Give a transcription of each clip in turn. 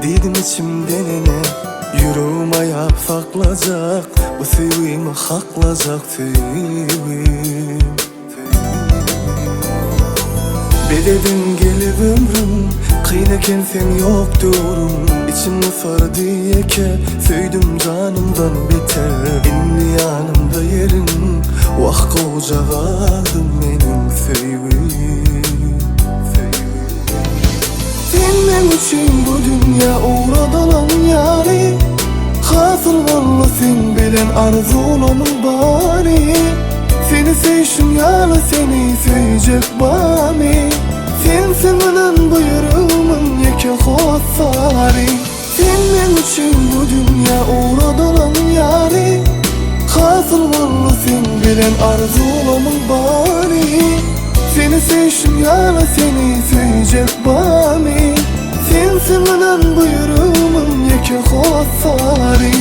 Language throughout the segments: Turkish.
Dedim içimden ene, yüreğim ayap saklacak, bu sevgimi haklacak sevgim. Bededin gelip ömrüm, kıyneken sen yok diyorum. İçimde sarı diyeke, söydüm canımdan beter. İnni yanımda yerin, vah kocağa aldım benim sevgim. Senin için bu dünya uğradılan yari, hasıl valla sen bilen arzulamun bari. Seni sevşim yalı seni sevecek bami. Sen sevinen bu yüreğimin yeke hossari. Senin için bu dünya uğradılan yari, hasıl valla sen bilen arzulamun bari. Seni sevşim yalı seni sevecek bami. Sen sevinen bu yüreğimin yeke hossari.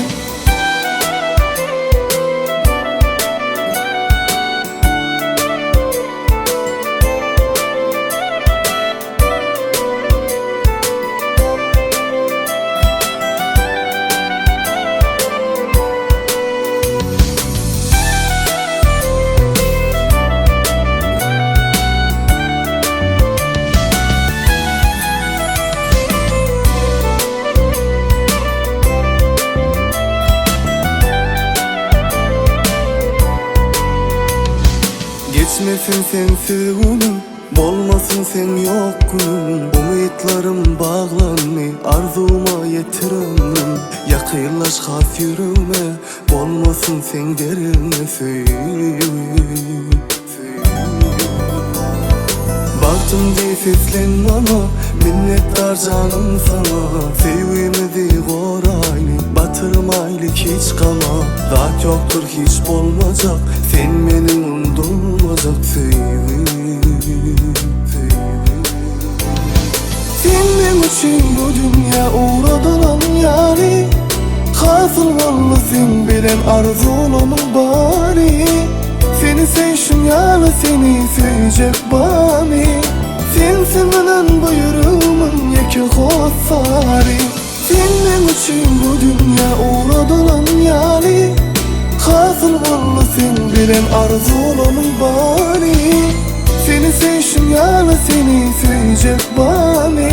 Geçmesin sen sevgilim, bolmasın sen yok günüm. Umutlarım bağlanmay, arzuma yetir ömrüm. Yakınlaş has yüreğime, bolmasın sen derine sevgilim. Baktım diye seslen bana, minnettar canım sana. Sevgimizi koraylı, batırmaylık hiç kama. Zat yoktur hiç olmayacak, sen benim unutulmayacak sevgim. Senin için bu dünya uğradılan yari, hasıl valla sen bilen arzulamun bari. Seni sevşim yalı seni sevecek bami. Sen sevinen bu yüreğimin yeke hossari. Senin için bu dünya uğradılan yari, hasıl valla sen bilen arzulamun bari. Seni sevşim yalı seni sevecek bami.